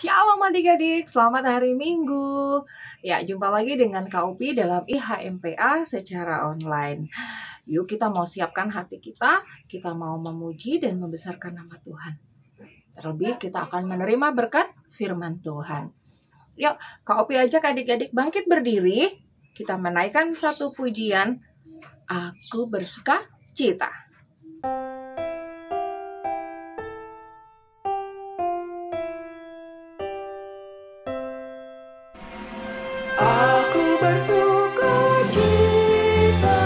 Shalom adik-adik, selamat hari Minggu. Ya, jumpa lagi dengan Kak Upi dalam IHMPA secara online. Yuk kita mau siapkan hati kita mau memuji dan membesarkan nama Tuhan. Terlebih kita akan menerima berkat firman Tuhan. Yuk, Kak Upi ajak adik-adik bangkit berdiri. Kita menaikkan satu pujian, Aku bersuka cita. Aku bersuka cita,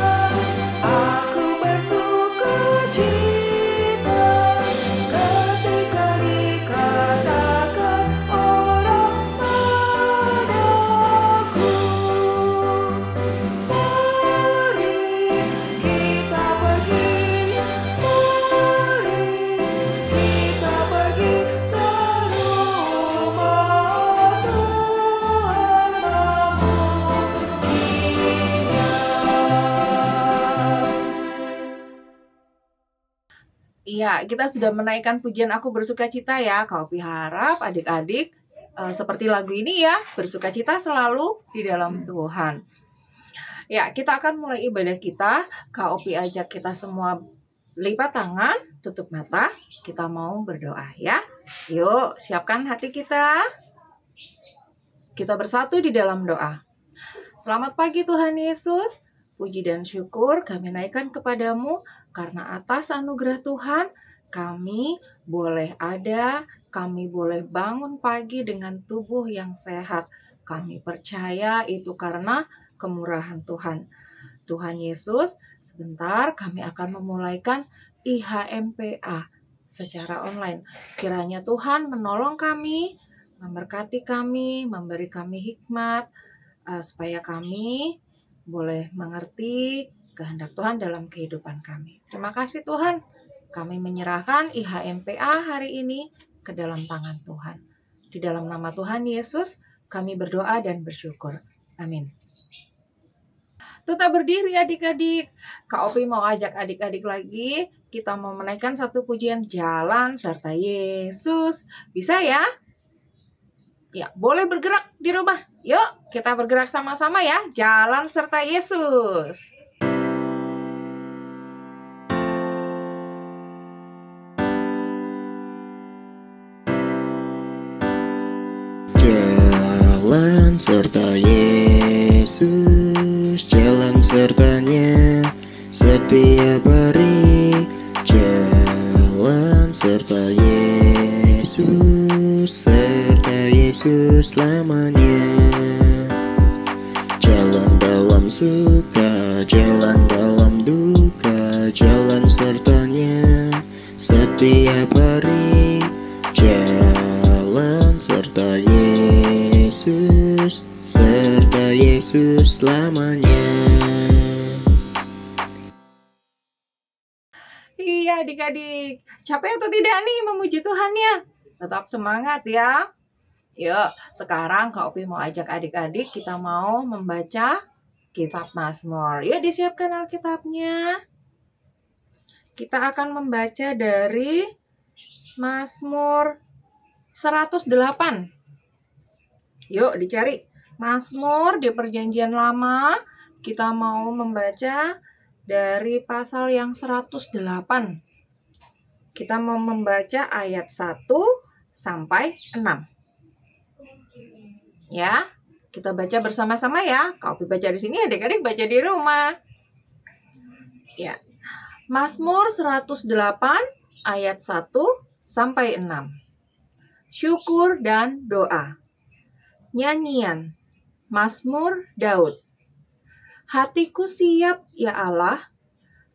aku bersuka cita, ketika dikatakan orang padaku, mari kita pergi, mari kita pergi ke rumah Tuhan. Iya, kita sudah menaikkan pujian Aku Bersuka Cita ya. Kau harap adik-adik seperti lagu ini ya, bersuka cita selalu di dalam Tuhan. Ya, kita akan mulai ibadah kita. Kak Opi ajak kita semua lipat tangan, tutup mata. Kita mau berdoa ya. Yuk, siapkan hati kita. Kita bersatu di dalam doa. Selamat pagi Tuhan Yesus. Puji dan syukur kami naikkan kepadamu karena atas anugerah Tuhan kami boleh ada, kami boleh bangun pagi dengan tubuh yang sehat. Kami percaya itu karena kemurahan Tuhan. Tuhan Yesus, sebentar kami akan memulaikan IHMPA secara online. Kiranya Tuhan menolong kami, memberkati kami, memberi kami hikmat, supaya kami boleh mengerti kehendak Tuhan dalam kehidupan kami. Terima kasih Tuhan, kami menyerahkan IHMPA hari ini ke dalam tangan Tuhan. Di dalam nama Tuhan Yesus, kami berdoa dan bersyukur. Amin. Tetap berdiri adik-adik. Kak Opi mau ajak adik-adik lagi. Kita mau menaikkan satu pujian Jalan serta Yesus. Bisa ya? Ya, boleh bergerak di rumah. Yuk, kita bergerak sama-sama ya. Jalan serta Yesus. Jalan serta Yesus, jalan sertanya setiap hari. Jalan serta Yesus selamanya. Jalan dalam suka, jalan dalam duka, jalan sertanya setiap hari. Jalan serta Yesus selamanya. Iya adik-adik, capek atau tidak nih memuji Tuhan ya? Tetap semangat ya. Yuk, sekarang Kak Opi mau ajak adik-adik kita mau membaca kitab Mazmur. Yuk disiapkan Alkitabnya. Kita akan membaca dari Mazmur 108. Yuk dicari. Mazmur di Perjanjian Lama, kita mau membaca dari pasal yang 108. Kita mau membaca ayat 1 sampai 6. Ya, kita baca bersama-sama ya. Kak Opi baca di sini, adik-adik baca di rumah. Ya. Mazmur 108 ayat 1 sampai 6. Syukur dan doa. Nyanyian Mazmur Daud. Hatiku siap ya Allah,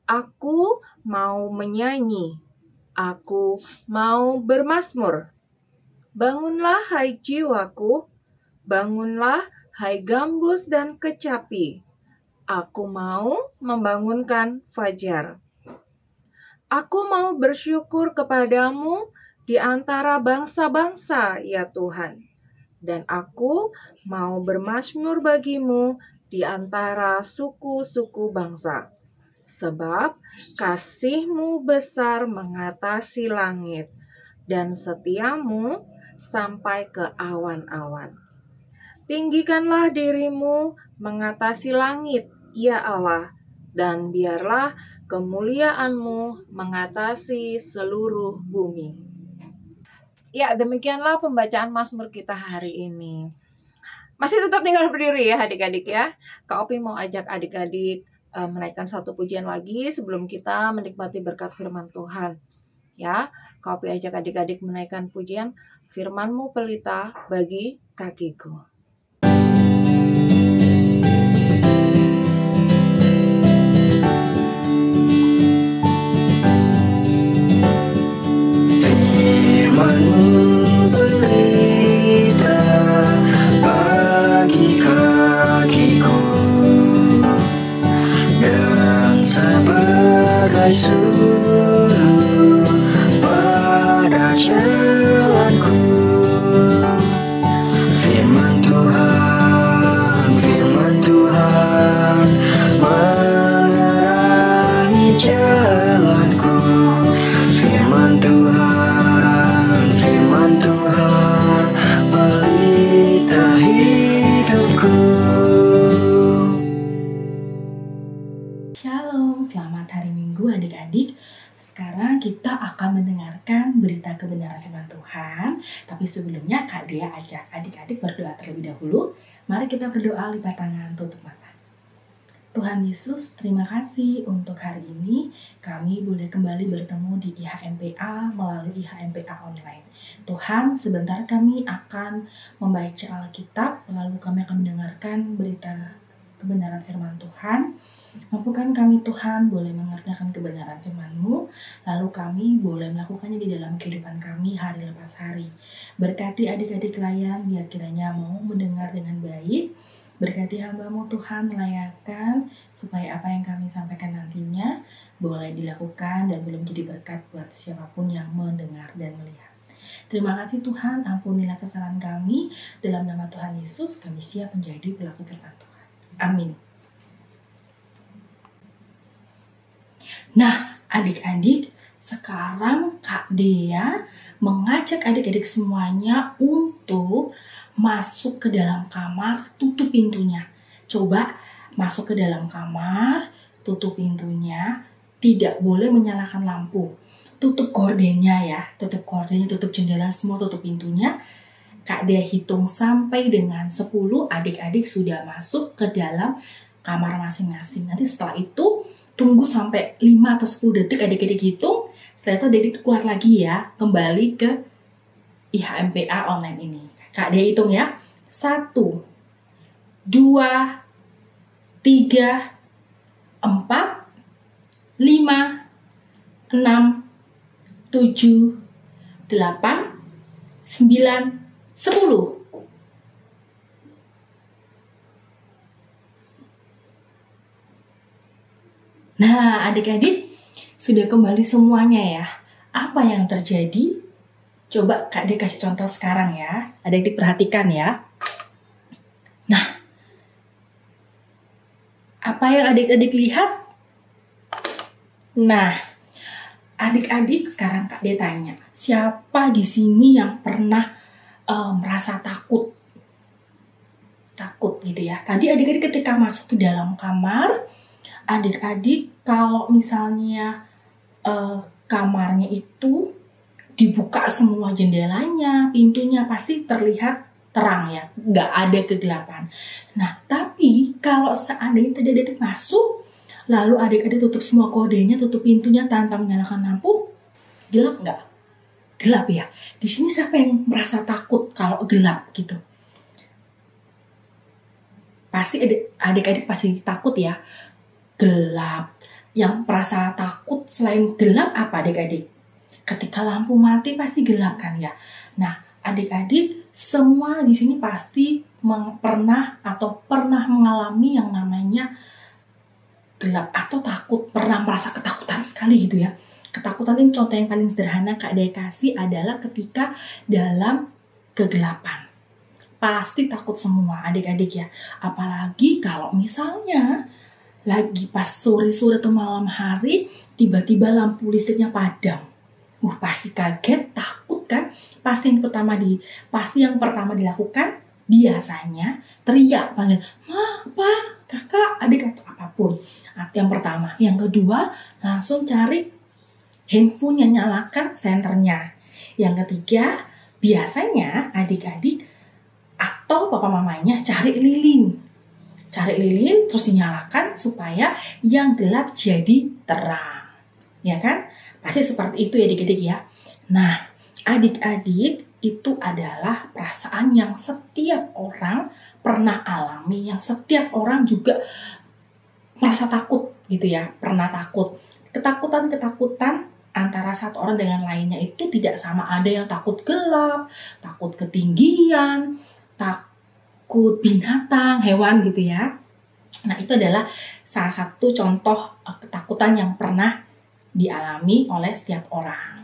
aku mau menyanyi, aku mau bermazmur. Bangunlah hai jiwaku, bangunlah hai gambus dan kecapi. Aku mau membangunkan fajar. Aku mau bersyukur kepadamu di antara bangsa-bangsa ya Tuhan. Dan aku mau bermazmur bagimu di antara suku-suku bangsa. Sebab kasih-Mu besar mengatasi langit, dan setiamu sampai ke awan-awan. Tinggikanlah dirimu mengatasi langit, ya Allah, dan biarlah kemuliaan-Mu mengatasi seluruh bumi. Ya, demikianlah pembacaan Mazmur kita hari ini. Masih tetap tinggal berdiri ya adik-adik ya. Kak Opi mau ajak adik-adik menaikkan satu pujian lagi sebelum kita menikmati berkat firman Tuhan. Ya, Kak Opi ajak adik-adik menaikkan pujian, firman-Mu pelita bagi kakiku. Suluh pada jalanku. Firman Tuhan menerangi jalanku. Firman Tuhan pelita hidupku. Shalom, selamat hari Minggu adik-adik. Sekarang kita akan mendengarkan berita kebenaran firman Tuhan. Tapi sebelumnya Kak Dea ajak adik-adik berdoa terlebih dahulu. Mari kita berdoa, lipat tangan, tutup mata. Tuhan Yesus, terima kasih untuk hari ini kami boleh kembali bertemu di IHMPA melalui IHMPA online. Tuhan, sebentar kami akan membaca Alkitab, lalu kami akan mendengarkan berita kebenaran firman Tuhan. Mampukan kami Tuhan boleh mengerjakan kebenaran firman-Mu, lalu kami boleh melakukannya di dalam kehidupan kami hari lepas hari. Berkati adik-adik layan biar kiranya mau mendengar dengan baik. Berkati hamba-Mu Tuhan, layakan supaya apa yang kami sampaikan nantinya boleh dilakukan dan belum jadi berkat buat siapapun yang mendengar dan melihat. Terima kasih Tuhan, ampunilah kesalahan kami. Dalam nama Tuhan Yesus kami siap menjadi pelaku firman Tuhan. Amin. Nah, adik-adik, sekarang Kak Dea mengajak adik-adik semuanya untuk masuk ke dalam kamar, tutup pintunya. Coba masuk ke dalam kamar, tutup pintunya, tidak boleh menyalakan lampu. Tutup gordennya ya, tutup gordennya, tutup jendela semua, tutup pintunya. Kak Dea hitung sampai dengan 10, adik-adik sudah masuk ke dalam kamar masing-masing. Nanti setelah itu, tunggu sampai 5 atau 10 detik adik-adik hitung. Setelah itu adik-adik keluar lagi ya, kembali ke IHMPA online ini. Kak Dea hitung ya. 1, 2, 3, 4, 5, 6, 7, 8, 9, 10. Nah, adik-adik sudah kembali semuanya ya. Apa yang terjadi? Coba Kak Dea kasih contoh sekarang ya. Adik-adik perhatikan ya. Nah, apa yang adik-adik lihat? Nah, adik-adik sekarang Kak Dea tanya, siapa di sini yang pernah merasa takut? Takut gitu ya. Tadi adik-adik ketika masuk ke dalam kamar, adik-adik kalau misalnya kamarnya itu dibuka semua jendelanya, pintunya pasti terlihat terang ya, nggak ada kegelapan. Nah, tapi kalau seandainya tadi adik-adik masuk, lalu adik-adik tutup semua kodenya, tutup pintunya tanpa menyalakan lampu, gelap nggak? Gelap ya. Di sini siapa yang merasa takut kalau gelap gitu? Pasti adik-adik pasti takut ya. Gelap. Yang merasa takut selain gelap apa adik-adik? Ketika lampu mati pasti gelap kan ya. Nah, adik-adik semua di sini pasti pernah mengalami yang namanya gelap atau takut, pernah merasa ketakutan sekali gitu ya. Ketakutan ini contoh yang paling sederhana Kak Dea kasih adalah ketika dalam kegelapan. Pasti takut semua adik-adik ya. Apalagi kalau misalnya lagi pas sore-sore atau malam hari, tiba-tiba lampu listriknya padam. Pasti kaget, takut kan? Pasti yang pertama dilakukan biasanya teriak, panggil, "Ma, Pa, Kakak, adik," atau apapun. Yang pertama. Yang kedua, langsung cari handphone yang nyalakan senternya. Yang ketiga, biasanya adik-adik atau papa mamanya cari lilin terus dinyalakan supaya yang gelap jadi terang. Ya kan? Pasti seperti itu ya adik-adik ya. Nah, adik-adik itu adalah perasaan yang setiap orang pernah alami, yang setiap orang juga merasa takut gitu ya, pernah takut. Ketakutan antara satu orang dengan lainnya itu tidak sama. Ada yang takut gelap, takut ketinggian, takut binatang, hewan gitu ya. Nah, itu adalah salah satu contoh ketakutan yang pernah dialami oleh setiap orang.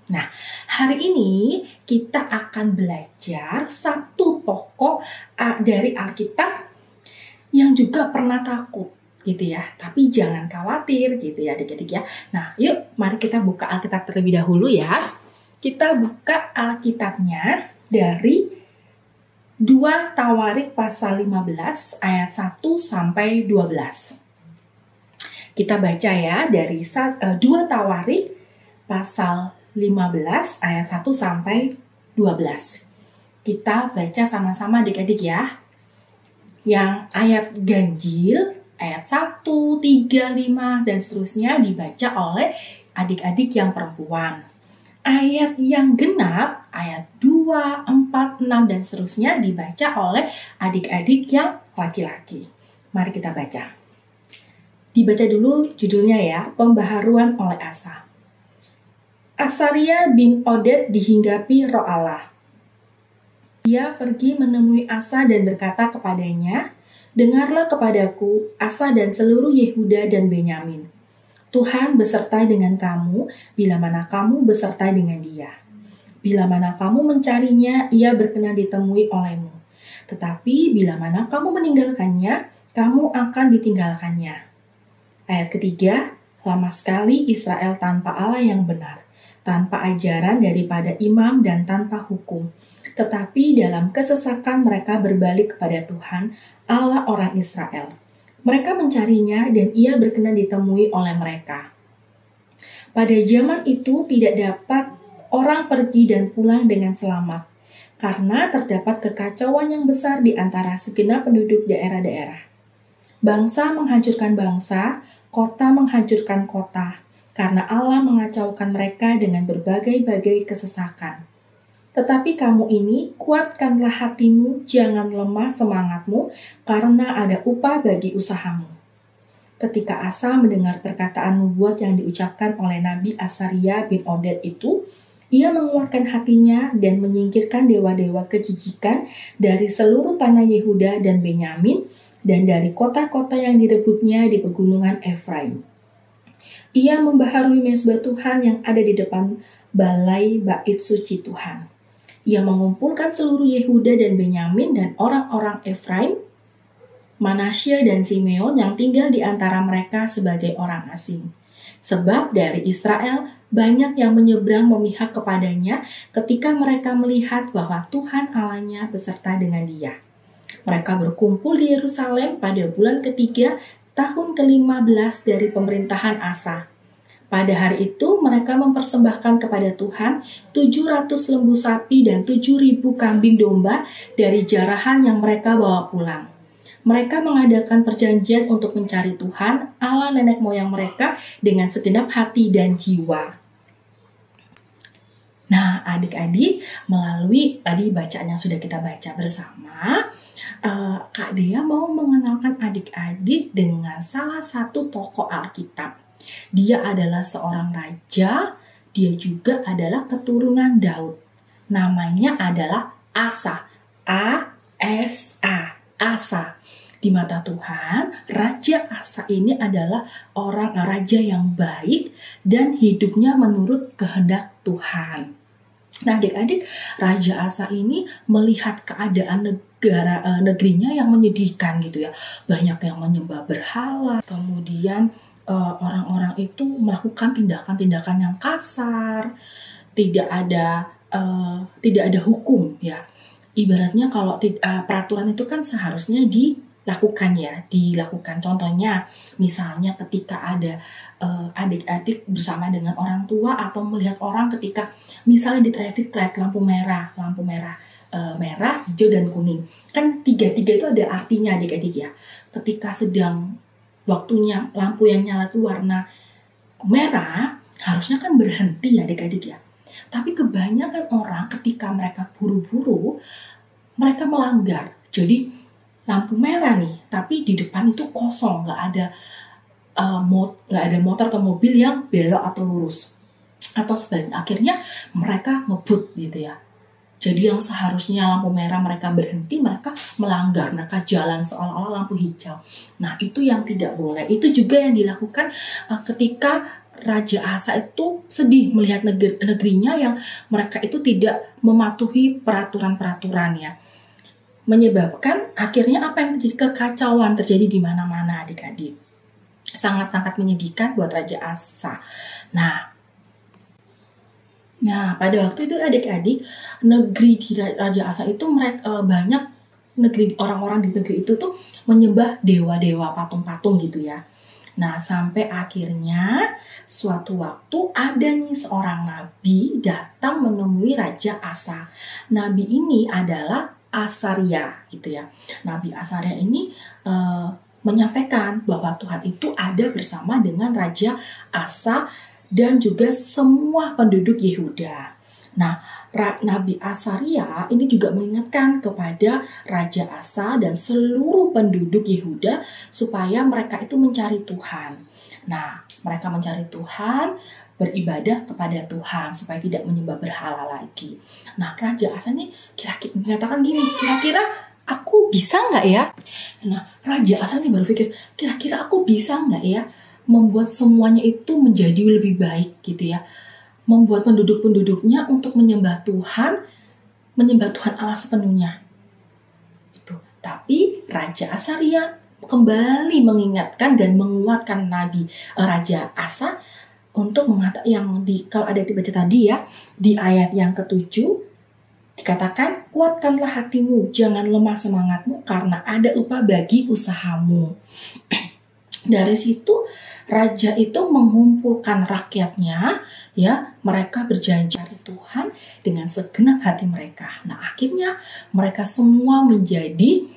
Nah, hari ini kita akan belajar satu tokoh dari Alkitab yang juga pernah takut gitu ya. Tapi jangan khawatir gitu ya adik-adik ya. Nah, yuk mari kita buka Alkitab terlebih dahulu ya. Kita buka Alkitabnya dari 2 Tawarik pasal 15 ayat 1 sampai 12. Kita baca ya dari 2 Tawarik pasal 15 ayat 1 sampai 12. Kita baca sama-sama adik-adik ya. Yang ayat ganjil, ayat 1, 3, 5, dan seterusnya dibaca oleh adik-adik yang perempuan. Ayat yang genap, ayat 2, 4, 6, dan seterusnya dibaca oleh adik-adik yang laki-laki. Mari kita baca. Dibaca dulu judulnya ya, Pembaharuan oleh Asa. Asaria bin Oded dihinggapi Roh Allah. Dia pergi menemui Asa dan berkata kepadanya, "Dengarlah kepadaku, Asa dan seluruh Yehuda dan Benyamin. Tuhan beserta dengan kamu, bila mana kamu beserta dengan dia. Bila mana kamu mencarinya, ia berkenan ditemui olehmu. Tetapi bila mana kamu meninggalkannya, kamu akan ditinggalkannya." Ayat ketiga, lama sekali Israel tanpa Allah yang benar, tanpa ajaran daripada imam dan tanpa hukum. Tetapi dalam kesesakan mereka berbalik kepada Tuhan, Allah orang Israel. Mereka mencarinya dan ia berkenan ditemui oleh mereka. Pada zaman itu tidak dapat orang pergi dan pulang dengan selamat, karena terdapat kekacauan yang besar di antara segenap penduduk daerah-daerah. Bangsa menghancurkan bangsa, kota menghancurkan kota, karena Allah mengacaukan mereka dengan berbagai-bagai kesesakan. Tetapi kamu ini, kuatkanlah hatimu, jangan lemah semangatmu, karena ada upah bagi usahamu. Ketika Asa mendengar perkataan nubuat yang diucapkan oleh Nabi Asaria bin Oded itu, ia menguatkan hatinya dan menyingkirkan dewa-dewa kejijikan dari seluruh tanah Yehuda dan Benyamin, dan dari kota-kota yang direbutnya di pegunungan Efraim. Ia membaharui mezbah Tuhan yang ada di depan balai bait suci Tuhan. Ia mengumpulkan seluruh Yehuda dan Benyamin dan orang-orang Efraim, Manasya dan Simeon yang tinggal di antara mereka sebagai orang asing. Sebab dari Israel banyak yang menyeberang memihak kepadanya ketika mereka melihat bahwa Tuhan Allahnya beserta dengan dia. Mereka berkumpul di Yerusalem pada bulan ketiga tahun ke-15 dari pemerintahan Asa. Pada hari itu mereka mempersembahkan kepada Tuhan 700 lembu sapi dan 7.000 kambing domba dari jarahan yang mereka bawa pulang. Mereka mengadakan perjanjian untuk mencari Tuhan, Allah nenek moyang mereka dengan segenap hati dan jiwa. Nah, adik-adik, melalui tadi bacaan yang sudah kita baca bersama, Kak Dea mau mengenalkan adik-adik dengan salah satu tokoh Alkitab. Dia adalah seorang raja, dia juga adalah keturunan Daud. Namanya adalah Asa, A-S-A, Asa. Di mata Tuhan, Raja Asa ini adalah orang raja yang baik dan hidupnya menurut kehendak Tuhan. Nah, adik-adik, Raja Asa ini melihat keadaan negerinya yang menyedihkan gitu ya. Banyak yang menyembah berhala, kemudian orang-orang itu melakukan tindakan-tindakan yang kasar, tidak ada tidak ada hukum ya. Ibaratnya kalau peraturan itu kan seharusnya dilakukan. Contohnya, misalnya ketika ada adik-adik bersama dengan orang tua atau melihat orang ketika misalnya di traffic light lampu merah, merah, hijau dan kuning. Kan tiga-tiga itu ada artinya adik-adik ya. Ketika sedang waktunya lampu yang nyala itu warna merah, harusnya kan berhenti ya adik-adik ya. Tapi kebanyakan orang ketika mereka buru-buru, mereka melanggar. Jadi lampu merah nih, tapi di depan itu kosong, nggak ada motor atau mobil yang belok atau lurus atau sebaliknya. Akhirnya mereka ngebut gitu ya. Jadi yang seharusnya lampu merah mereka berhenti, mereka melanggar, mereka jalan seolah-olah lampu hijau. Nah itu yang tidak boleh. Itu juga yang dilakukan ketika Raja Asa itu sedih melihat negerinya yang mereka itu tidak mematuhi peraturan-peraturan ya. Menyebabkan akhirnya apa yang terjadi, kekacauan terjadi di mana-mana adik-adik. Sangat-sangat menyedihkan buat Raja Asa. Nah pada waktu itu adik-adik, negeri di Raja Asa itu banyak orang-orang di negeri itu tuh menyembah dewa-dewa, patung-patung gitu ya. Nah sampai akhirnya suatu waktu ada nih seorang nabi datang menemui Raja Asa. Nabi ini adalah Asaria gitu ya. Nabi Asaria ini menyampaikan bahwa Tuhan itu ada bersama dengan Raja Asa dan juga semua penduduk Yehuda. Nah, Nabi Asaria ini juga mengingatkan kepada Raja Asa dan seluruh penduduk Yehuda supaya mereka itu mencari Tuhan. Nah, mereka mencari Tuhan, beribadah kepada Tuhan supaya tidak menyembah berhala lagi. Nah, Raja Asa ini kira-kira mengatakan gini, kira-kira aku bisa nggak ya? Nah, Raja Asa ini berpikir, kira-kira aku bisa nggak ya membuat semuanya itu menjadi lebih baik gitu ya. Membuat penduduk-penduduknya untuk menyembah Tuhan Allah sepenuhnya. Gitu. Tapi Raja Asaria kembali mengingatkan dan menguatkan Raja Asa untuk mengatakan kalau ada dibaca tadi ya, di ayat yang ke-7 dikatakan, kuatkanlah hatimu, jangan lemah semangatmu karena ada upah bagi usahamu. Dari situ raja itu mengumpulkan rakyatnya, ya, mereka berjanji cari Tuhan dengan segenap hati mereka. Nah, akhirnya mereka semua menjadi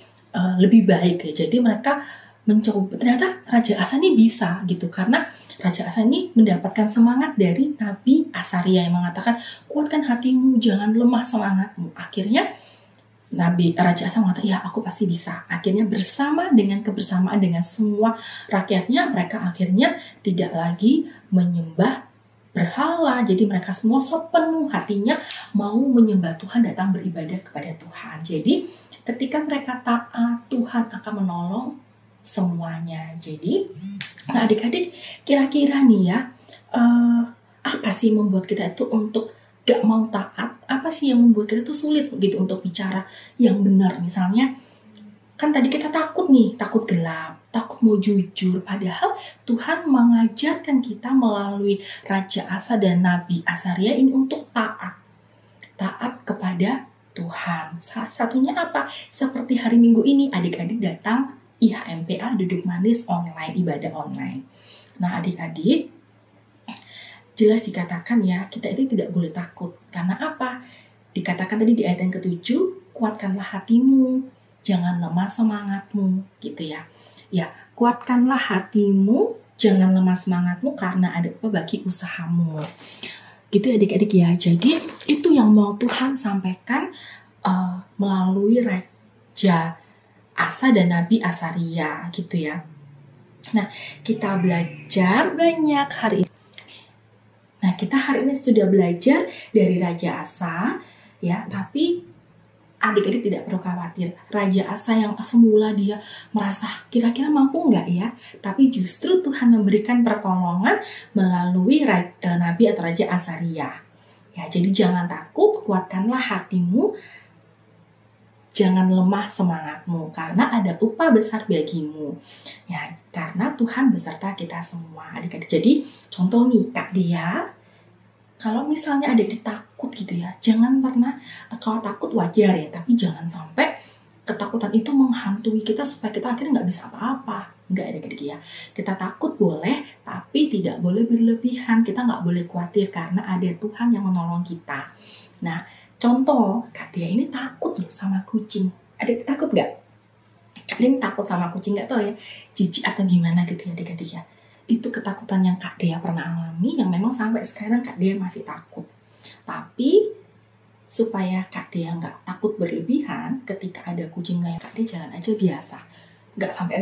lebih baik ya. Jadi mereka mencoba, ternyata Raja Asa ini bisa gitu, karena Raja Asa ini mendapatkan semangat dari Nabi Asaria yang mengatakan, kuatkan hatimu, jangan lemah semangatmu. Akhirnya Raja Asa mengatakan, ya aku pasti bisa. Akhirnya kebersamaan dengan semua rakyatnya, mereka akhirnya tidak lagi menyembah berhala. Jadi mereka semua sepenuh hatinya mau menyembah Tuhan, datang beribadah kepada Tuhan. Jadi ketika mereka taat, Tuhan akan menolong semuanya. Jadi adik-adik, kira-kira nih ya, apa sih membuat kita itu untuk gak mau taat? Apa sih yang membuat kita itu sulit gitu untuk bicara yang benar? Misalnya, kan tadi kita takut nih, takut gelap, takut mau jujur. Padahal Tuhan mengajarkan kita melalui Raja Asa dan Nabi Asaria ini untuk taat kepada Tuhan. Salah satunya apa? Seperti hari Minggu ini, adik-adik datang IHMPA, duduk manis online, ibadah online. Nah adik-adik, jelas dikatakan ya, kita ini tidak boleh takut. Karena apa? Dikatakan tadi di ayat yang ke-7, kuatkanlah hatimu, jangan lemah semangatmu, gitu ya. Ya, kuatkanlah hatimu, jangan lemah semangatmu, karena ada apa bagi usahamu. Gitu ya adik-adik ya. Jadi itu yang mau Tuhan sampaikan melalui Raja Asa dan Nabi Asaria, gitu ya. Nah, kita belajar banyak hari ini. Nah, kita hari ini sudah belajar dari Raja Asa, ya, tapi adik-adik tidak perlu khawatir. Raja Asa yang semula dia merasa kira-kira mampu nggak ya? Tapi justru Tuhan memberikan pertolongan melalui Nabi atau Raja Asaria. Ya, jadi jangan takut, kuatkanlah hatimu, jangan lemah semangatmu, karena ada upah besar bagimu. Ya, karena Tuhan beserta kita semua, adik-adik. Jadi, contoh nih, Kak Dia, kalau misalnya adik-adik takut takut gitu ya. Jangan pernah, kalau takut wajar ya, tapi jangan sampai ketakutan itu menghantui kita supaya kita akhirnya nggak bisa apa-apa. Nggak, adik-adik ya. Kita takut boleh, tapi tidak boleh berlebihan. Kita nggak boleh khawatir karena ada Tuhan yang menolong kita. Nah, contoh, Kak Dea ini takut loh sama kucing. Adik takut nggak? Kak Dea ini takut sama kucing, nggak tahu ya, jijik atau gimana gitu ya adik-adik ya. Itu ketakutan yang Kak Dea pernah alami, yang memang sampai sekarang Kak Dea masih takut. Tapi supaya Kak Dea nggak takut berlebihan, ketika ada kucing lain, Kak Dea jalan aja biasa. Nggak sampai,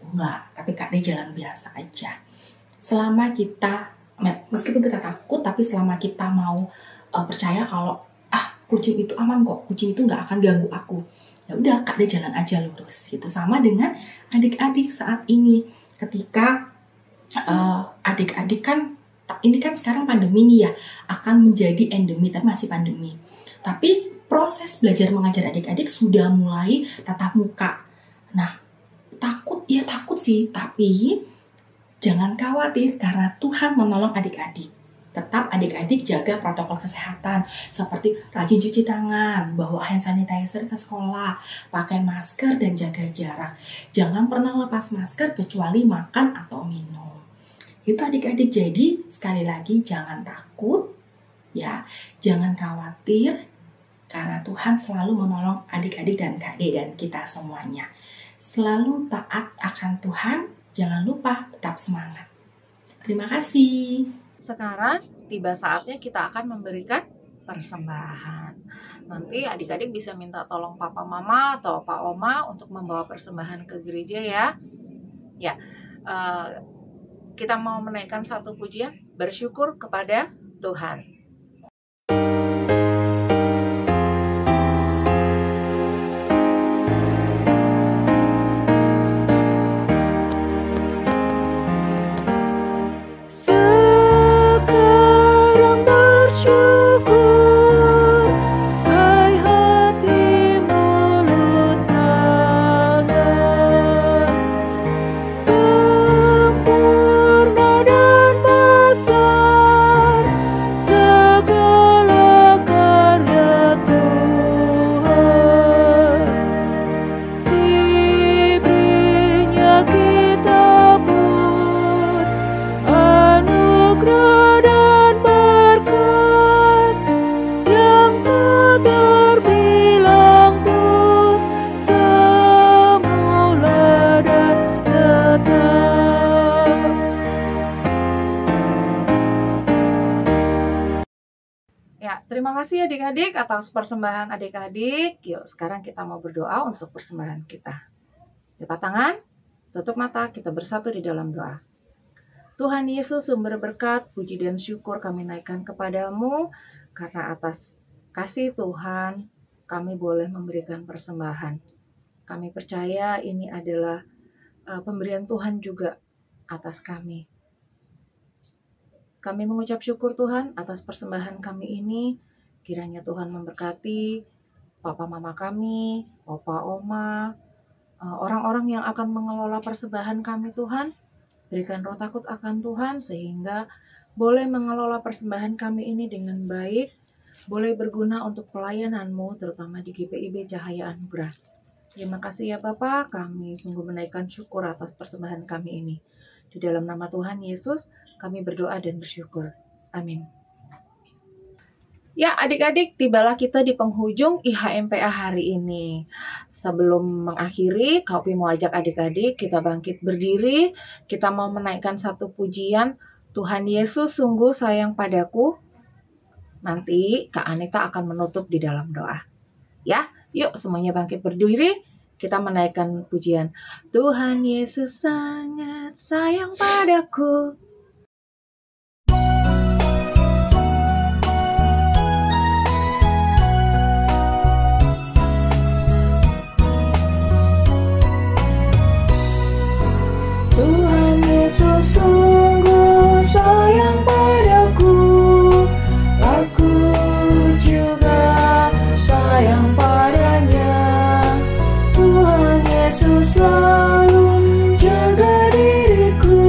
enggak, tapi Kak Dea jalan biasa aja. Selama kita, meskipun kita takut, tapi selama kita mau percaya kalau kucing itu aman kok, kucing itu nggak akan ganggu aku, ya udah Kak Dea jalan aja lurus gitu. Sama dengan adik-adik saat ini, ketika adik-adik kan, ini kan sekarang pandemi nih ya, akan menjadi endemi, tapi masih pandemi. Tapi proses belajar mengajar adik-adik sudah mulai tatap muka. Nah, takut sih, tapi jangan khawatir karena Tuhan menolong adik-adik. Tetap adik-adik jaga protokol kesehatan seperti rajin cuci tangan, bawa hand sanitizer ke sekolah, pakai masker dan jaga jarak. Jangan pernah lepas masker kecuali makan atau minum. Itu adik-adik, jadi sekali lagi jangan takut ya, jangan khawatir karena Tuhan selalu menolong adik-adik dan Kak Dea dan kita semuanya. Selalu taat akan Tuhan, jangan lupa tetap semangat. Terima kasih. Sekarang tiba saatnya kita akan memberikan persembahan. Nanti adik-adik bisa minta tolong papa mama atau pak oma untuk membawa persembahan ke gereja ya. Ya, kita mau menaikkan satu pujian bersyukur kepada Tuhan. Terima kasih adik-adik atas persembahan adik-adik. Yuk sekarang kita mau berdoa untuk persembahan kita. Lipat tangan, tutup mata, kita bersatu di dalam doa. Tuhan Yesus, sumber berkat, puji dan syukur kami naikkan kepadamu, karena atas kasih Tuhan kami boleh memberikan persembahan. Kami percaya ini adalah pemberian Tuhan juga atas kami. Kami mengucap syukur Tuhan atas persembahan kami ini. Kiranya Tuhan memberkati papa mama kami, opa oma, orang-orang yang akan mengelola persembahan kami Tuhan. Berikan roh takut akan Tuhan sehingga boleh mengelola persembahan kami ini dengan baik, boleh berguna untuk pelayanan-Mu terutama di GPIB Cahaya Anugerah. Terima kasih ya Bapa, kami sungguh menaikkan syukur atas persembahan kami ini. Di dalam nama Tuhan Yesus, kami berdoa dan bersyukur. Amin. Ya adik-adik, tibalah kita di penghujung IHMPA hari ini. Sebelum mengakhiri, Kak Upi mau ajak adik-adik kita bangkit berdiri. Kita mau menaikkan satu pujian, Tuhan Yesus sungguh sayang padaku. Nanti Kak Anita akan menutup di dalam doa. Ya, yuk semuanya bangkit berdiri. Kita menaikkan pujian, Tuhan Yesus sangat sayang padaku. Tuhan Yesus sungguh sayang padaku, aku juga sayang padanya. Tuhan Yesus selalu jaga diriku,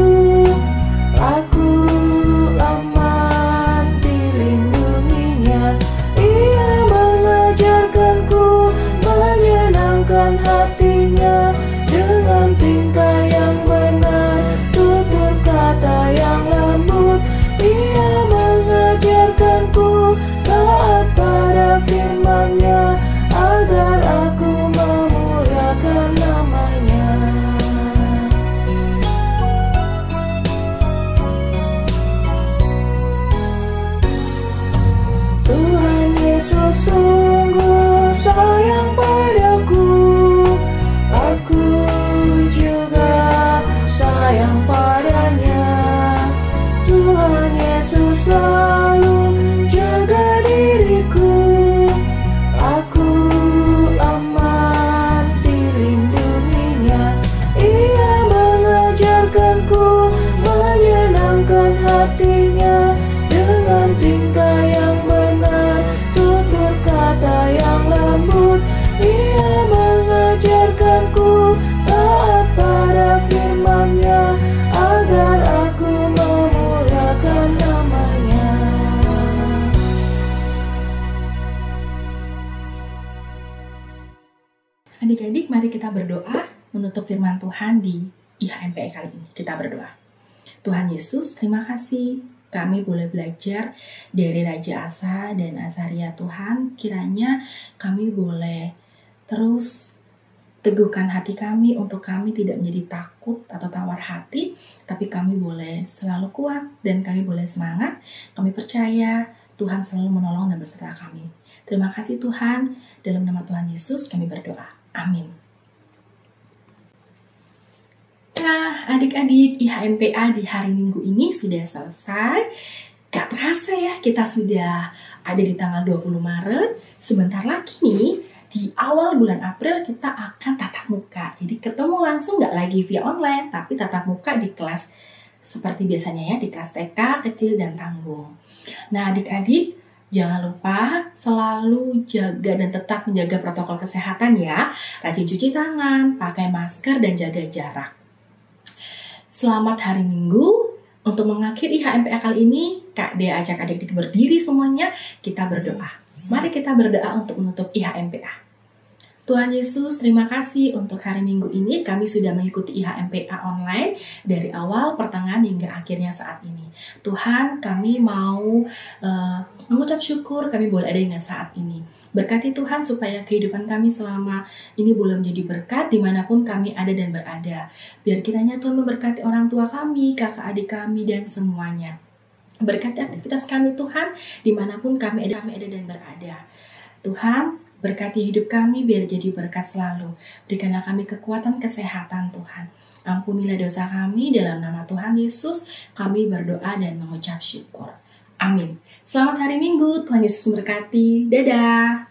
Adik-adik, mari kita berdoa menutup firman Tuhan di IHMPE kali ini. Kita berdoa. Tuhan Yesus, terima kasih kami boleh belajar dari Raja Asa dan Azaria Tuhan. Kiranya kami boleh terus teguhkan hati kami untuk kami tidak menjadi takut atau tawar hati, tapi kami boleh selalu kuat dan kami boleh semangat. Kami percaya Tuhan selalu menolong dan beserta kami. Terima kasih Tuhan, dalam nama Tuhan Yesus kami berdoa. Amin. Nah, adik-adik, IHMPA di hari Minggu ini sudah selesai. Gak terasa ya, kita sudah ada di tanggal 20 Maret. Sebentar lagi nih, di awal bulan April kita akan tatap muka. Jadi ketemu langsung gak lagi via online, tapi tatap muka di kelas seperti biasanya ya, di kelas TK, kecil, dan tanggung. Nah, adik-adik, jangan lupa selalu jaga dan tetap menjaga protokol kesehatan ya. Rajin cuci tangan, pakai masker, dan jaga jarak. Selamat hari Minggu. Untuk mengakhiri IHMPA kali ini, Kak Dea ajak adik-adik berdiri semuanya. Kita berdoa. Mari kita berdoa untuk menutup IHMPA. Tuhan Yesus, terima kasih untuk hari Minggu ini kami sudah mengikuti IHMPA online dari awal, pertengahan, hingga akhirnya saat ini. Tuhan, kami mau mengucap syukur kami boleh ada hingga saat ini. Berkati Tuhan supaya kehidupan kami selama ini boleh menjadi berkat dimanapun kami ada dan berada. Biar kiranya Tuhan memberkati orang tua kami, kakak adik kami, dan semuanya. Berkati aktivitas kami Tuhan dimanapun kami ada dan berada. Tuhan, berkati hidup kami biar jadi berkat selalu. Berikanlah kami kekuatan kesehatan Tuhan. Ampunilah dosa kami dalam nama Tuhan Yesus. Kami berdoa dan mengucap syukur. Amin. Selamat hari Minggu. Tuhan Yesus memberkati. Dadah.